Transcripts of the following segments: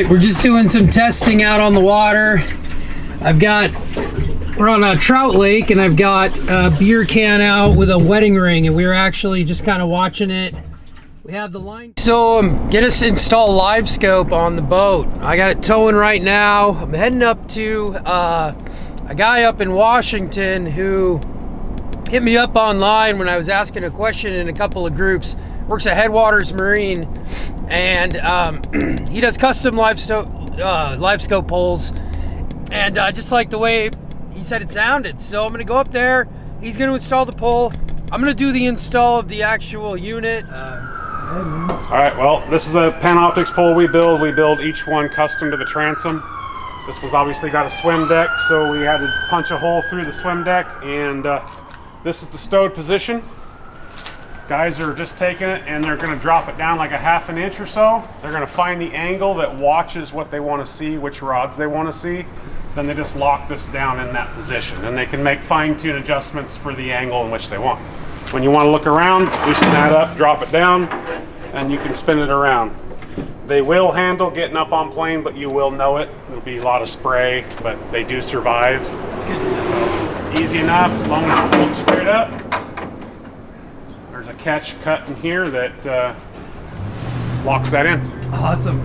We're just doing some testing out on the water. We're on a trout lake, and I've got a beer can out with a wedding ring, and we were actually just kind of watching it. We have the line. So I'm gonna install LiveScope on the boat. I got it towing right now. I'm heading up to a guy up in Washington who hit me up online when I was asking a question in a couple of groups. Works at Headwaters Marine, and he does custom LiveScope poles, and just like the way he said it sounded. So I'm gonna go up there. He's gonna install the pole. I'm gonna do the install of the actual unit. All right, well, this is a Panoptix pole we build. We build each one custom to the transom. This one's obviously got a swim deck, so we had to punch a hole through the swim deck, and this is the stowed position. Guys are just taking it and they're going to drop it down like a ½ inch or so. They're going to find the angle that watches what they want to see, which rods they want to see. Then they just lock this down in that position, and they can make fine-tune adjustments for the angle in which they want. When you want to look around, loosen that up, drop it down, and you can spin it around. They will handle getting up on plane, but you will know it. There'll be a lot of spray, but they do survive. It's good to know. So, easy enough, as long as you hold it straight up. There's a catch cut in here that locks that in. Awesome.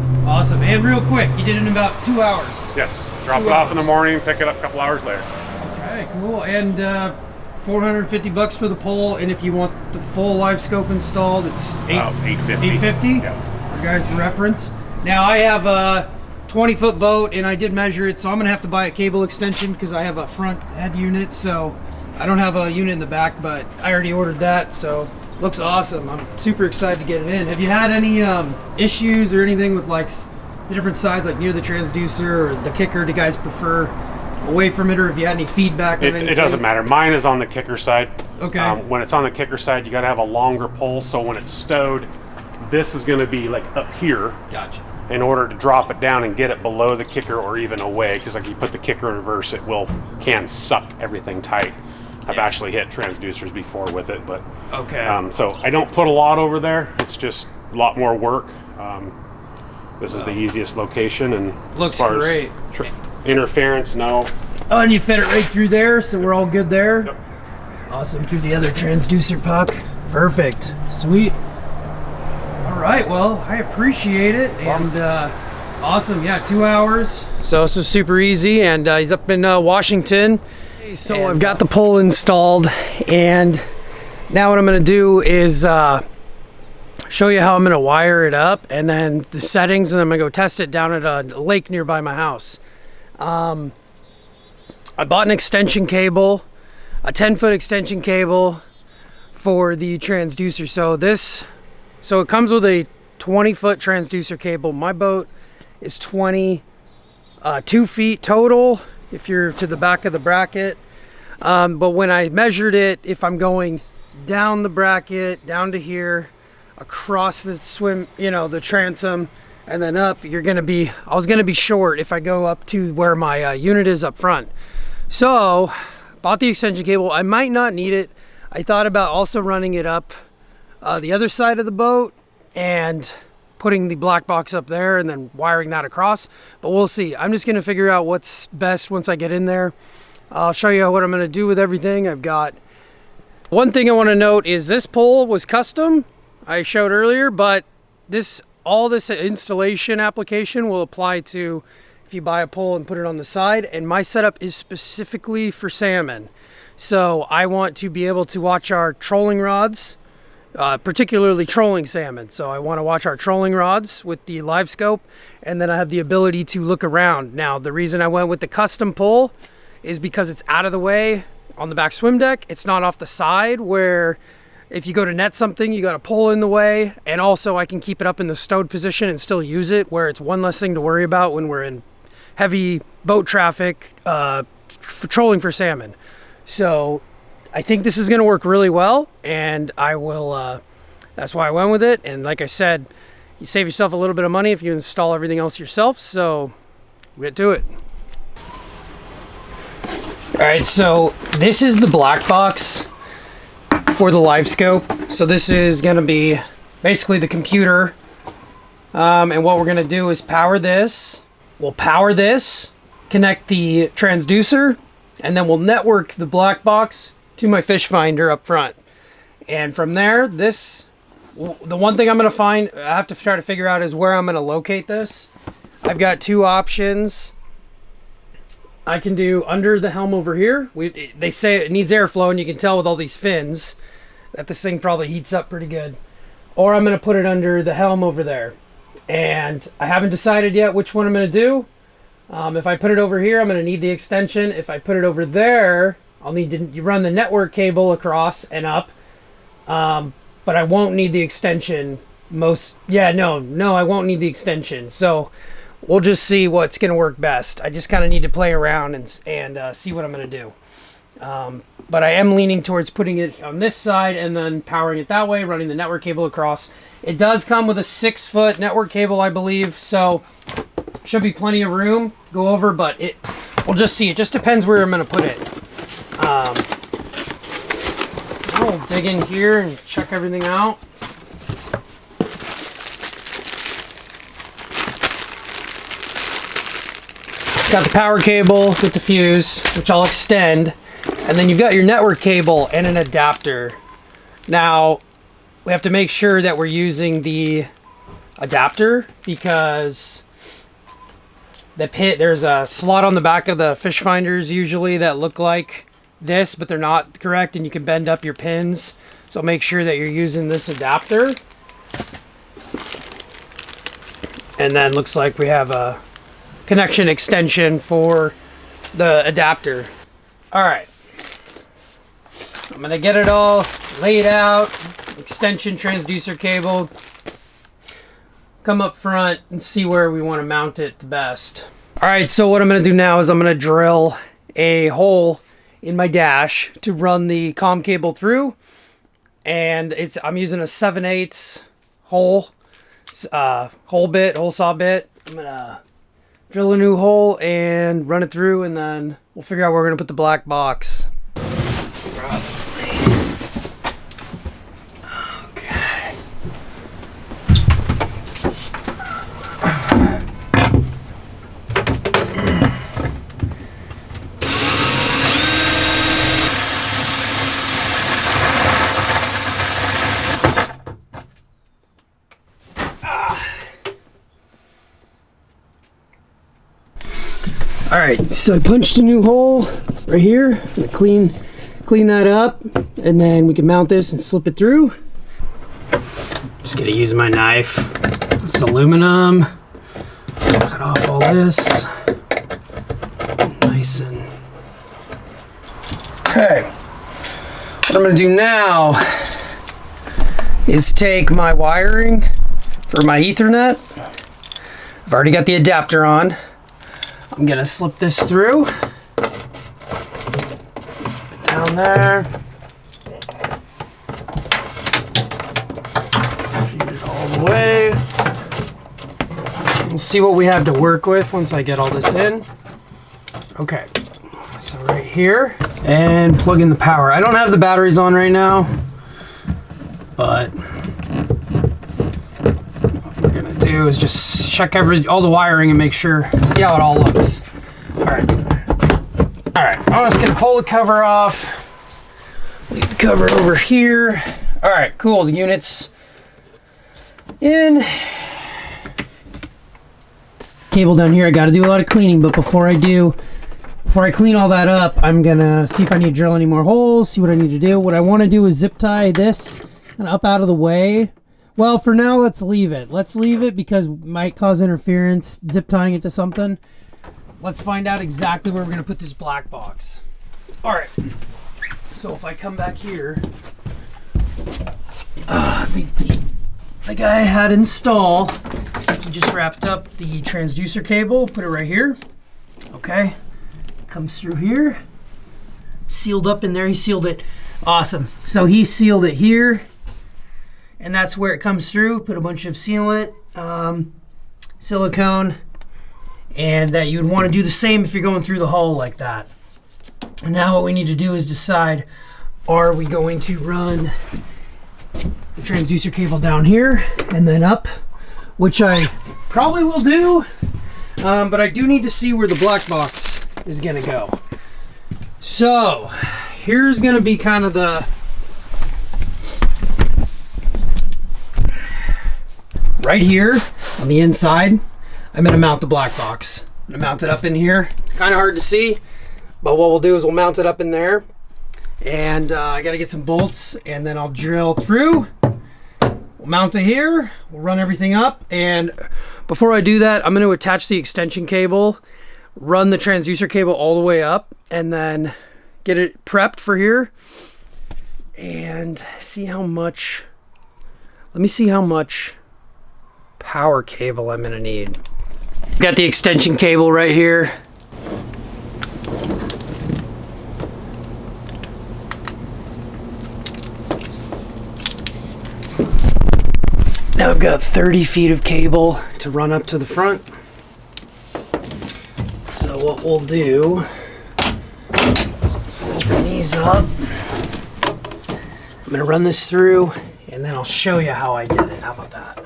And real quick, you did it in about 2 hours. Yes. Drop it off in the morning, pick it up a couple hours later. Okay, cool. And $450 for the pole, and if you want the full LiveScope installed, it's $850. Yeah. For guys' reference. Now I have a 20-foot boat, and I did measure it, so I'm gonna have to buy a cable extension because I have a front head unit, so I don't have a unit in the back, but I already ordered that, so looks awesome. I'm super excited to get it in. Have you had any issues or anything with like the different sides, like near the transducer or the kicker? Do you guys prefer away from it, or if you had any feedback on anything? It doesn't matter. Mine is on the kicker side. Okay. When it's on the kicker side, you got to have a longer pole, so when it's stowed, this is going to be like up here. Gotcha. In order to drop it down and get it below the kicker or even away, because like you put the kicker in reverse, it can suck everything tight. I've actually hit transducers before with it, but okay. So I don't put a lot over there. It's just a lot more work. This is the easiest location, and looks as far great. As interference, no. Oh, and you fed it right through there, so we're all good there. Yep. Awesome. Through the other transducer puck. Perfect. Sweet. All right. Well, I appreciate it, and awesome. Yeah, 2 hours. So this was super easy, and he's up in Washington. So I've got the pole installed, and now what I'm going to do is show you how I'm going to wire it up, and then the settings, and I'm going to go test it down at a lake nearby my house. I bought an extension cable, a 10-foot extension cable for the transducer. So it comes with a 20-foot transducer cable. My boat is 22 feet total if you're to the back of the bracket. But when I measured it, if I'm going down the bracket, down to here, across the the transom, and then up, I was gonna be short if I go up to where my unit is up front. So, bought the extension cable. I might not need it. I thought about also running it up the other side of the boat and putting the black box up there and then wiring that across, but we'll see. I'm just gonna figure out what's best once I get in there. I'll show you what I'm gonna do with everything. I've got one thing I want to note is this pole was custom, I showed earlier, but all this installation application will apply to if you buy a pole and put it on the side, and my setup is specifically for salmon. So I want to be able to watch our trolling rods, particularly trolling salmon. So I want to watch our trolling rods with the LiveScope, and then I have the ability to look around. Now, the reason I went with the custom pole is because it's out of the way on the back swim deck. It's not off the side where if you go to net something, you got a pole in the way, and also I can keep it up in the stowed position and still use it, where it's one less thing to worry about when we're in heavy boat traffic trolling for salmon. So I think this is going to work really well, and I will that's why I went with it. And like I said, you save yourself a little bit of money if you install everything else yourself, so we'll get to it. All right, so this is the black box for the LiveScope. So this is going to be basically the computer And what we're gonna do is power this. We'll power this, connect the transducer, and then we'll network the black box to my fish finder up front. And from there, the one thing I'm gonna I have to try to figure out is where I'm gonna locate this. I've got two options. I can do under the helm over here. They say it needs airflow, and you can tell with all these fins that this thing probably heats up pretty good. Or I'm gonna put it under the helm over there. And I haven't decided yet which one I'm gonna do. If I put it over here, I'm gonna need the extension. If I put it over there, I'll need to run the network cable across and up. But I won't need the extension. I won't need the extension. So we'll just see what's gonna work best. I just kind of need to play around and see what I'm gonna do. But I am leaning towards putting it on this side and then powering it that way, running the network cable across. It does come with a 6-foot network cable, I believe, so should be plenty of room to go over, but we'll just see. It just depends where I'm gonna put it. I'll dig in here and check everything out. Got the power cable with the fuse, which I'll extend. And then you've got your network cable and an adapter. Now, we have to make sure that we're using the adapter because there's a slot on the back of the fish finders usually that look like this, but they're not correct, and you can bend up your pins. So make sure that you're using this adapter. And then looks like we have a connection extension for the adapter. All right. I'm gonna get it all laid out, extension, transducer cable, come up front and see where we want to mount it the best. All right, so what I'm gonna do now is I'm gonna drill a hole in my dash to run the comm cable through, and I'm using a 7/8 hole saw bit. I'm gonna drill a new hole and run it through, and then we'll figure out where we're gonna put the black box. All right, so I punched a new hole right here. I'm gonna clean that up, and then we can mount this and slip it through. Just gonna use my knife. It's aluminum. Cut off all this. Nice and... Okay. What I'm gonna do now is take my wiring for my Ethernet. I've already got the adapter on. I'm gonna slip this through. Slip it down there. Feed it all the way. We'll see what we have to work with once I get all this in. Okay, so right here, and plug in the power. I don't have the batteries on right now, but what we're gonna do is just check all the wiring and make sure, see how it all looks. All right, I'm just gonna pull the cover off. Leave the cover over here. All right, cool, the unit's in. Cable down here, I gotta do a lot of cleaning, but before I clean all that up, I'm gonna see if I need to drill any more holes, see what I need to do. What I wanna do is zip tie this and up out of the way. Well, for now, let's leave it. Let's leave it because it might cause interference, zip tying it to something. Let's find out exactly where we're gonna put this black box. All right, so if I come back here, the guy I had install, he just wrapped up the transducer cable, put it right here, okay? Comes through here, sealed up in there, he sealed it, awesome. So he sealed it here, and that's where it comes through. Put a bunch of sealant, silicone, and that you would want to do the same if you're going through the hull like that. And now what we need to do is decide, are we going to run the transducer cable down here and then up, which I probably will do, but I do need to see where the black box is gonna go. So here's gonna be kind of the right here on the inside. I'm gonna mount the black box. I'm gonna mount it up in here. It's kind of hard to see, but what we'll do is we'll mount it up in there, and I gotta get some bolts, and then I'll drill through. We'll mount it here, we'll run everything up, and before I do that, I'm going to attach the extension cable, run the transducer cable all the way up, and then get it prepped for here, and see how much, let me see how much power cable I'm going to need. Got the extension cable right here. Now I've got 30 feet of cable to run up to the front. So what we'll do is we'll open these up. I'm gonna run this through and then I'll show you how I did it. How about that?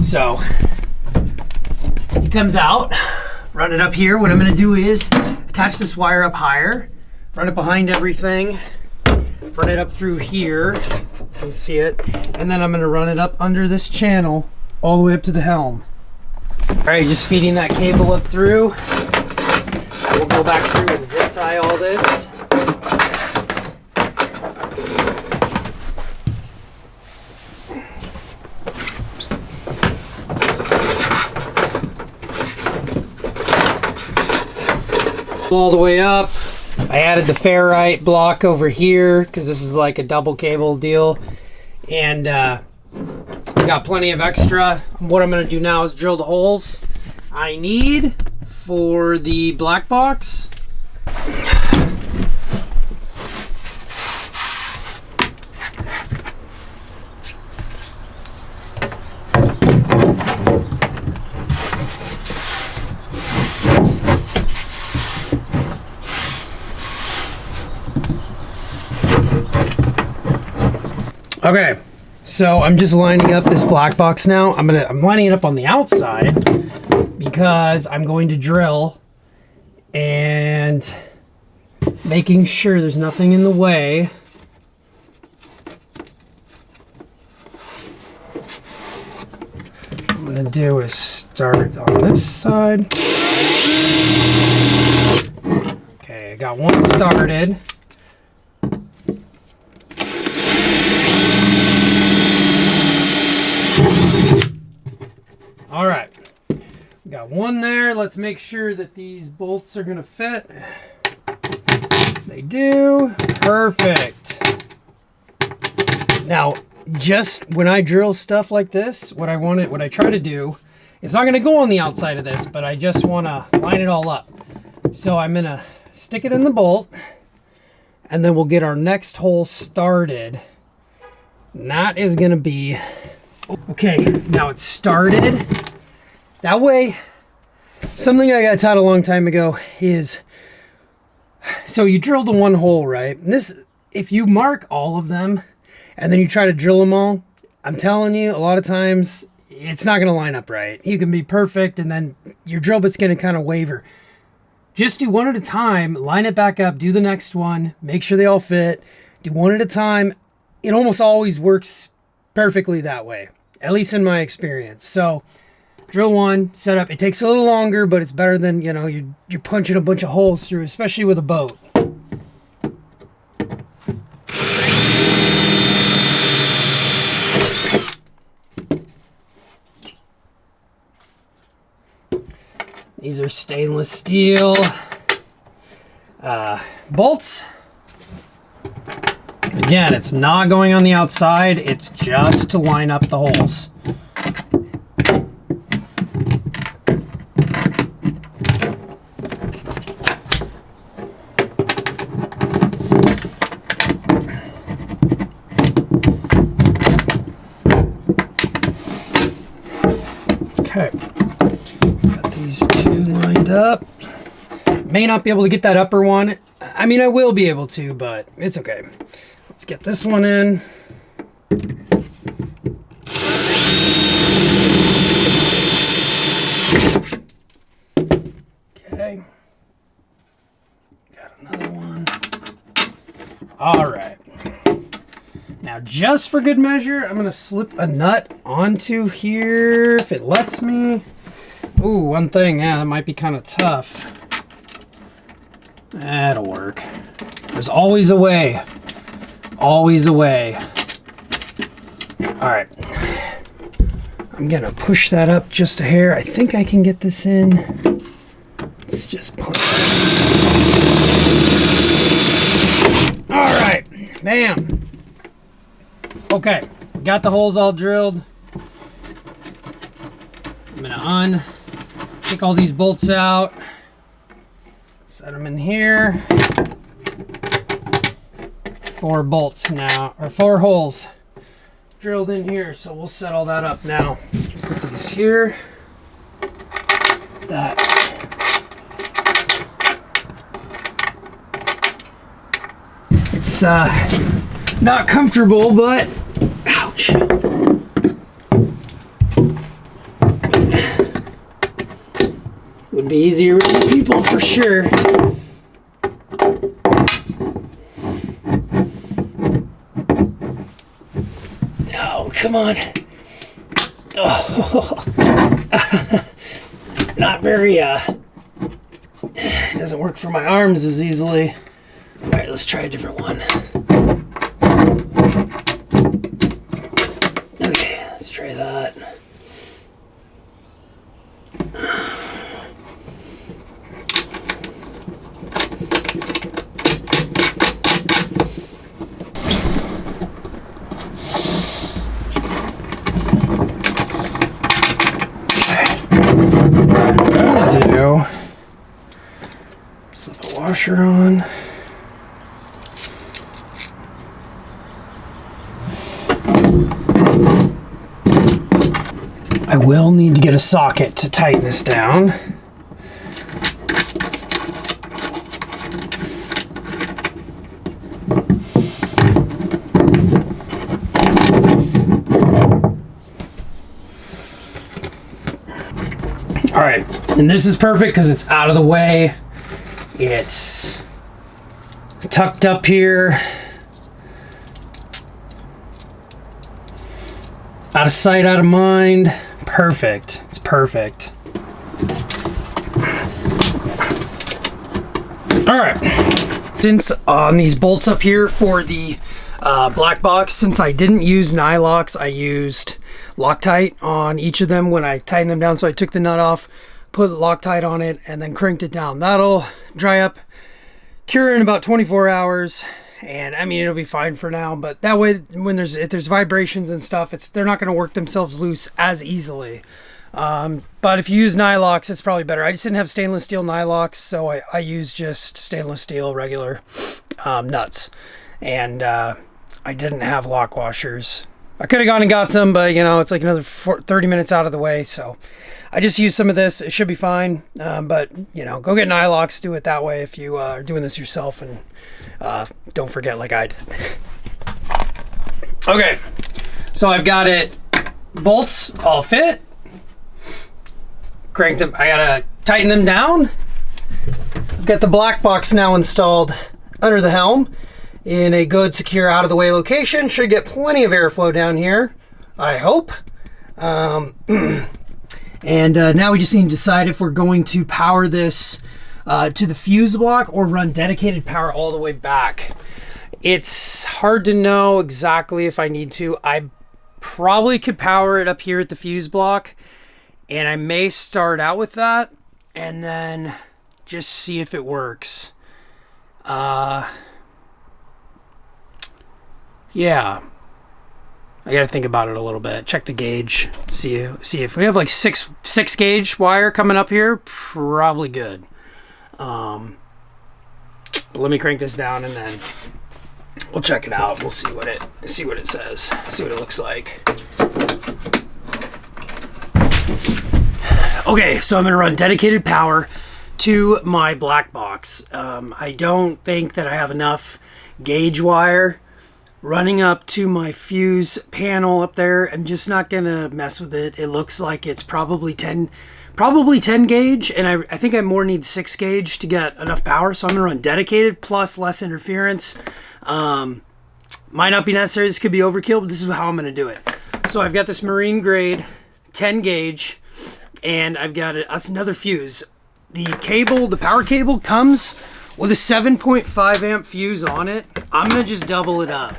So it comes out, run it up here. What I'm gonna do is attach this wire up higher, run it behind everything, run it up through here, you can see it, and then I'm gonna run it up under this channel all the way up to the helm. All right, just feeding that cable up through. We'll go back through and zip tie all this. All the way up. I added the ferrite block over here because this is like a double cable deal, and got plenty of extra. What I'm going to do now is drill the holes I need for the black box. Okay, so I'm just lining up this black box now. I'm lining it up on the outside because I'm going to drill and making sure there's nothing in the way. What I'm gonna do is start on this side. Okay, I got one started. All right, we got one there. Let's make sure that these bolts are gonna fit. They do. Perfect. Now, just when I drill stuff like this, what I try to do, it's not gonna go on the outside of this, but I just wanna line it all up. So I'm gonna stick it in the bolt, and then we'll get our next hole started. And that is gonna be, okay, now it's started. That way, something I got taught a long time ago is, so you drill the one hole, right? And this, if you mark all of them and then you try to drill them all, I'm telling you, a lot of times it's not gonna line up right. You can be perfect and then your drill bit's gonna kind of waver. Just do one at a time, line it back up, do the next one, make sure they all fit, do one at a time. It almost always works perfectly that way, at least in my experience. So drill one, set up. It takes a little longer, but it's better than, you know, you're punching a bunch of holes through, especially with a boat. These are stainless steel bolts. Again, it's not going on the outside, it's just to line up the holes. Okay, got these two lined up. May not be able to get that upper one. I mean, I will be able to, but it's okay. Let's get this one in. Okay. Got another one. All right. Now, just for good measure, I'm gonna slip a nut onto here if it lets me. Ooh, one thing, yeah, that might be kind of tough. That'll work. There's always a way. Always a way. All right. I'm gonna push that up just a hair. I think I can get this in. Let's just push. All right, bam. Okay, got the holes all drilled. I'm gonna take all these bolts out. Set them in here. 4 bolts now, or 4 holes drilled in here, so we'll set all that up now. Put these here. That. It's not comfortable, but ouch. Would be easier with the people for sure. Oh, come on. Oh. Not very, doesn't work for my arms as easily. All right, let's try a different one. Okay, let's try that. Slip a washer on. I will need to get a socket to tighten this down. All right, and this is perfect because it's out of the way. It's tucked up here. Out of sight, out of mind. Perfect. It's perfect. All right. Since on these bolts up here for the black box, since I didn't use nylocks, I used Loctite on each of them when I tightened them down. So I took the nut off, put Loctite on it, and then cranked it down. That'll dry up, cure in about 24 hours. And I mean, it'll be fine for now, but that way when if there's vibrations and stuff, they're not going to work themselves loose as easily. But if you use nylocks, it's probably better. I just didn't have stainless steel nylocks, so I used just stainless steel regular nuts. And I didn't have lock washers. I could have gone and got some, but you know, it's like another 30 minutes out of the way, so I just used some of this. It should be fine, but you know, go get nylocks, do it that way if you are doing this yourself, and don't forget like I did. Okay, so I've got it, bolts all fit, cranked them. I gotta tighten them down. I've got the black box now installed under the helm in a good, secure, out of the way location. Should get plenty of airflow down here, I hope. And now we just need to decide if we're going to power this to the fuse block or run dedicated power all the way back. It's hard to know exactly if I need to. I probably could power it up here at the fuse block, and I may start out with that and then just see if it works. Yeah, I gotta think about it a little bit. Check the gauge. See if we have like six gauge wire coming up here. Probably good. But let me crank this down and then we'll check it out. We'll see what it says. See what it looks like. Okay, so I'm gonna run dedicated power to my black box. I don't think that I have enough gauge wire running up to my fuse panel up there. I'm just not gonna mess with it. It looks like it's probably 10 gauge, and I think I more need 6 gauge to get enough power. So I'm gonna run dedicated plus less interference. Might not be necessary. This could be overkill, but this is how I'm gonna do it. So I've got this marine grade 10 gauge, and I've got another fuse. The power cable comes with a 7.5 amp fuse on it. I'm gonna just double it up.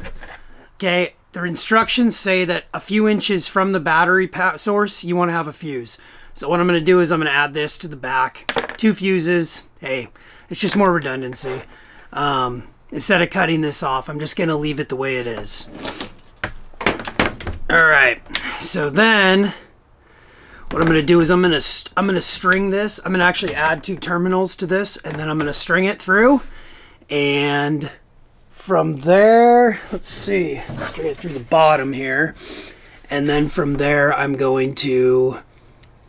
Okay, the instructions say that a few inches from the battery source, you wanna have a fuse. So what I'm gonna do is I'm gonna add this to the back. 2 fuses, hey, it's just more redundancy. Instead of cutting this off, I'm just gonna leave it the way it is. All right, so then, what I'm gonna do is I'm gonna string this. I'm gonna actually add 2 terminals to this, and then I'm gonna string it through. And from there, let's see, string it through the bottom here. And then from there, I'm going to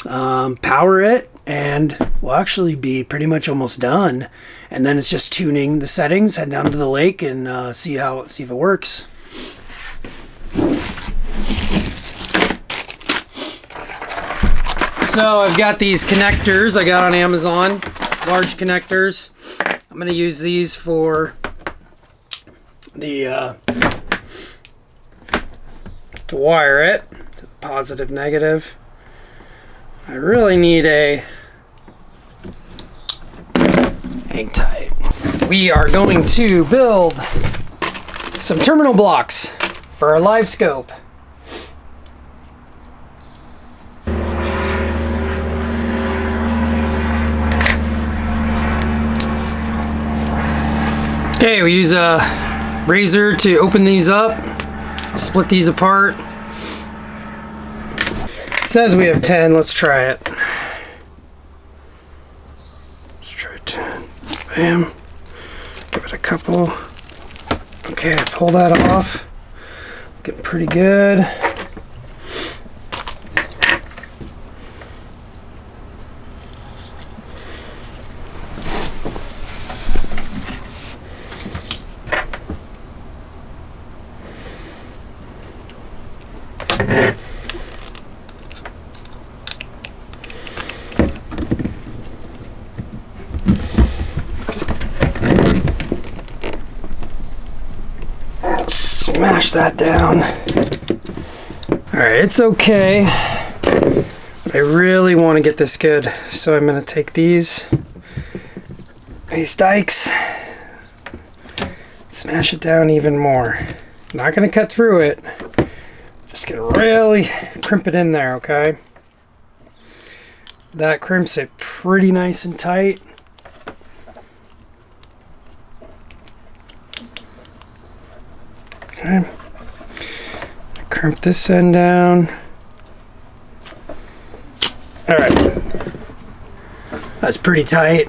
power it, and we'll actually be pretty much almost done. And then it's just tuning the settings, head down to the lake, and see if it works. So I've got these connectors I got on Amazon, large connectors. I'm going to use these for the to wire it to the positive negative. I really need a hang tight. We are going to build some terminal blocks for our LiveScope. Okay, we use a razor to open these up, split these apart. It says we have 10, let's try it. Let's try 10. Bam. Give it a couple. Okay, pull that off. Getting pretty good. Smash that down. Alright, it's okay. But I really want to get this good. So I'm going to take these dikes, smash it down even more. Not going to cut through it. Just going to really crimp it in there, okay? That crimps it pretty nice and tight. Okay. Crimp this end down. All right. That's pretty tight.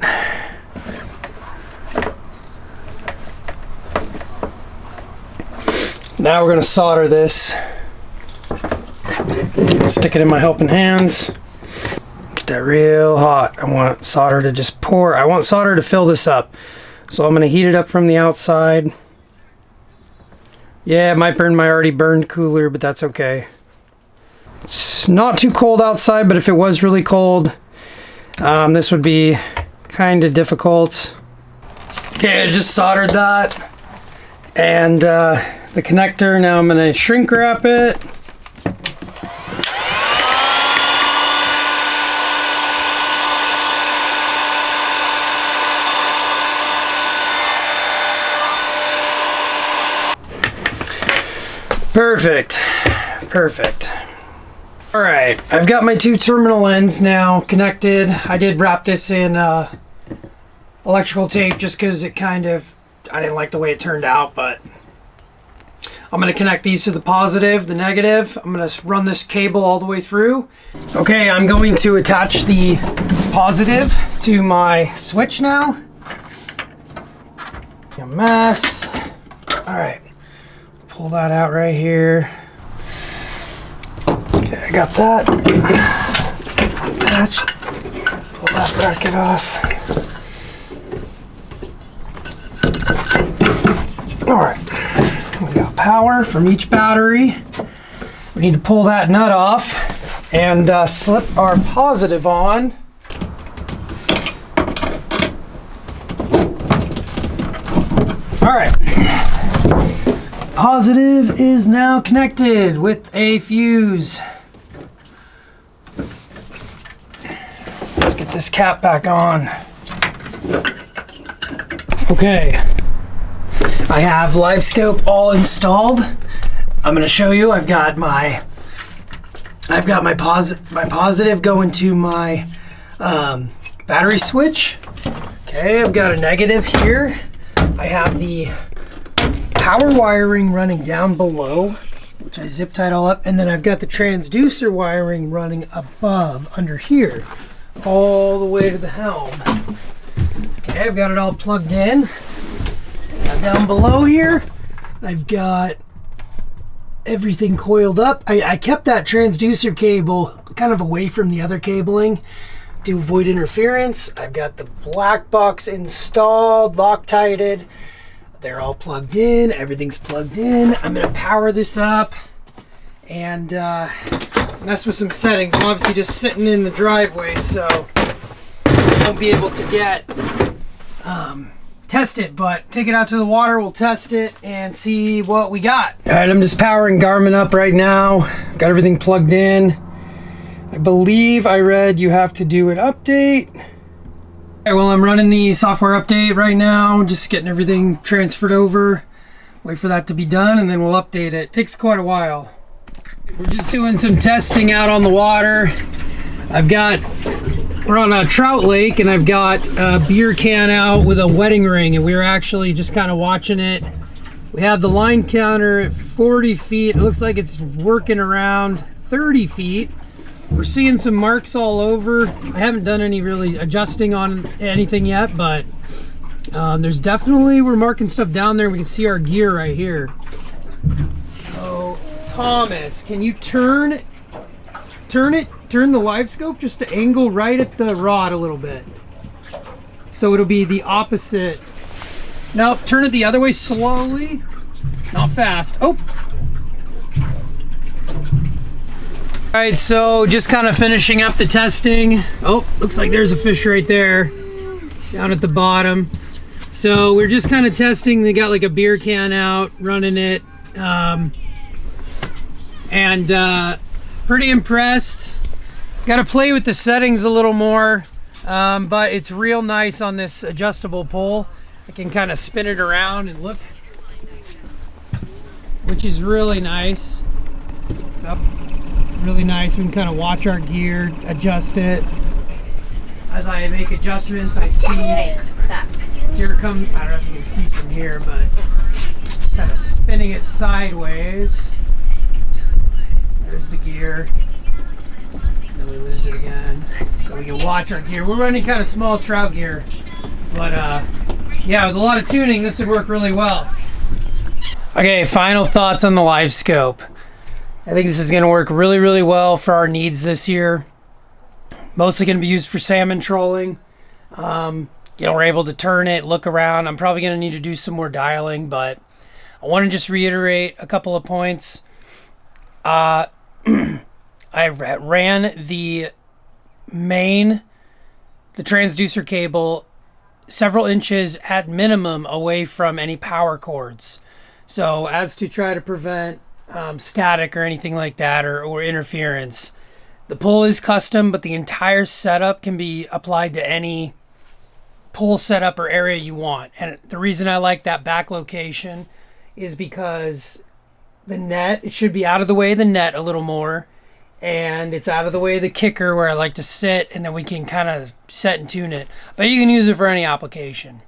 Now we're going to solder this. Stick it in my helping hands. Get that real hot. I want solder to just pour. I want solder to fill this up. So I'm going to heat it up from the outside. Yeah, it might burn my already burned cooler, but that's okay. It's not too cold outside, but if it was really cold, this would be kind of difficult. Okay, I just soldered that. And the connector, now I'm going to shrink wrap it. Perfect. Perfect. All right, I've got my 2 terminal ends now connected. I did wrap this in electrical tape just because it I didn't like the way it turned out, but I'm going to connect these to the positive, the negative. I'm going to run this cable all the way through. Okay, I'm going to attach the positive to my switch now. A mess. All right, pull that out right here. Okay, I got that attached. Pull that bracket off. All right, we got power from each battery. We need to pull that nut off and slip our positive on. All right, positive is now connected with a fuse. Let's get this cap back on. Okay, I have LiveScope all installed. I'm going to show you. I've got my positive going to my battery switch. Okay, I've got a negative here. I have the power wiring running down below, which I zip tied all up, and then I've got the transducer wiring running above under here, all the way to the helm. Okay, I've got it all plugged in. Now down below here, I've got everything coiled up. I kept that transducer cable kind of away from the other cabling to avoid interference. I've got the black box installed, Loctited. They're all plugged in. Everything's plugged in. I'm going to power this up and mess with some settings. I'm obviously just sitting in the driveway, so I won't be able to test it, but take it out to the water. We'll test it and see what we got. All right, I'm just powering Garmin up right now. Got everything plugged in. I believe I read you have to do an update. Okay, well, I'm running the software update right now, just getting everything transferred over. Wait for that to be done, and then we'll update it. Takes quite a while. We're just doing some testing out on the water. We're on a trout lake, and I've got a beer can out with a wedding ring, and we were actually just kind of watching it. We have the line counter at 40 feet. It looks like it's working around 30 feet. We're seeing some marks all over. I haven't done any really adjusting on anything yet, but we're marking stuff down there. We can see our gear right here. Oh, Thomas, can you turn the LiveScope just to angle right at the rod a little bit? So it'll be the opposite. Now turn it the other way slowly, not fast. Oh. All right, so just kind of finishing up the testing. Oh, looks like there's a fish right there down at the bottom. So we're just kind of testing. They got like a beer can out, running it. Pretty impressed. Got to play with the settings a little more, but it's real nice on this adjustable pole. I can kind of spin it around and look, which is really nice. So really nice. We can kind of watch our gear, adjust it. As I make adjustments, I see gear come. I don't know if you can see from here, but kind of spinning it sideways. There's the gear. Then we lose it again. So we can watch our gear. We're running kind of small trout gear, but yeah, with a lot of tuning, this would work really well. Okay, final thoughts on the LiveScope. I think this is going to work really, really well for our needs this year. Mostly going to be used for salmon trolling. We're able to turn it, look around. I'm probably going to need to do some more dialing, but I want to just reiterate a couple of points. I ran the transducer cable several inches at minimum away from any power cords. So as to try to prevent static or anything like that, or interference. The pole is custom, but the entire setup can be applied to any pole setup or area you want. And the reason I like that back location is because the net, it should be out of the way of the net a little more, and it's out of the way of the kicker where I like to sit, and then we can kind of set and tune it. But you can use it for any application.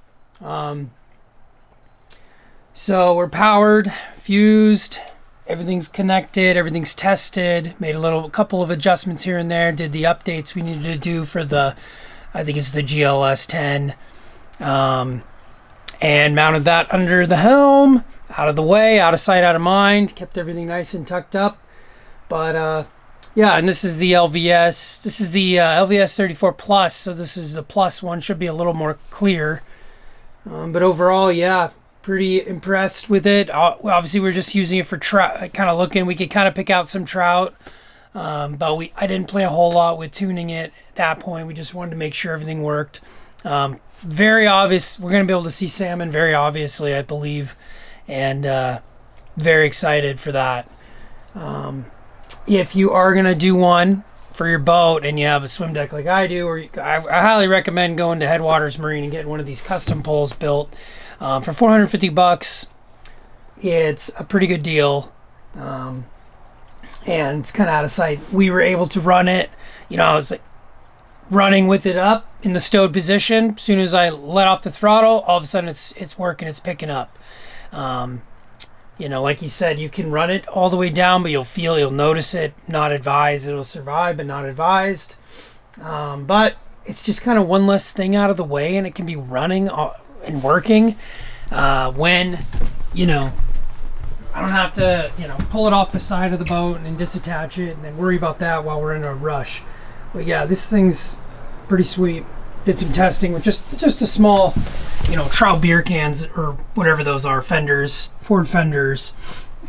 So we're powered, fused, everything's connected, everything's tested, made a couple of adjustments here and there, did the updates we needed to do for the, I think it's the GLS 10, and mounted that under the helm, out of the way, out of sight, out of mind, kept everything nice and tucked up. But yeah, and this is the LVS. This is the LVS34 Plus, so this is the Plus one. Should be a little more clear. But overall, yeah, pretty impressed with it. Obviously, we're just using it for trout, kind of looking. We could kind of pick out some trout, but I didn't play a whole lot with tuning it at that point. We just wanted to make sure everything worked. Very obvious. We're going to be able to see salmon very obviously, I believe, and very excited for that. If you are going to do one for your boat and you have a swim deck like I do, I highly recommend going to Headwaters Marine and getting one of these custom poles built for $450. It's a pretty good deal, and it's kind of out of sight. We were able to run it, I was like running with it up in the stowed position. As soon as I let off the throttle, all of a sudden it's working, it's picking up. Like you said, you can run it all the way down, but you'll notice it. Not advised. It'll survive, but not advised. But it's just kind of one less thing out of the way, and it can be running and working when, I don't have to, pull it off the side of the boat and disattach it and then worry about that while we're in a rush. But yeah, this thing's pretty sweet. Did some testing with just a small, trout beer cans or whatever those are, fenders, Ford fenders,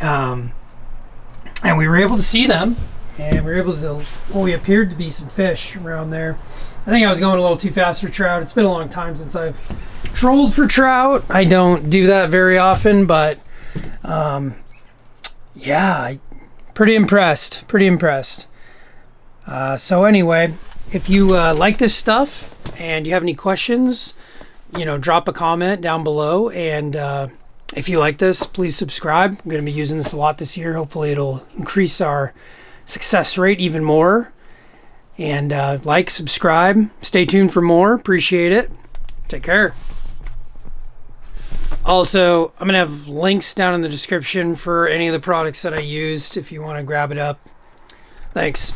and we were able to see them, and we were able to. Well, we appeared to be some fish around there. I think I was going a little too fast for trout. It's been a long time since I've trolled for trout. I don't do that very often, but yeah, pretty impressed. So anyway, if you like this stuff and you have any questions, drop a comment down below. And if you like this, please subscribe. I'm going to be using this a lot this year. Hopefully it'll increase our success rate even more. And subscribe, stay tuned for more. Appreciate it. Take care. Also, I'm going to have links down in the description for any of the products that I used if you want to grab it up. Thanks.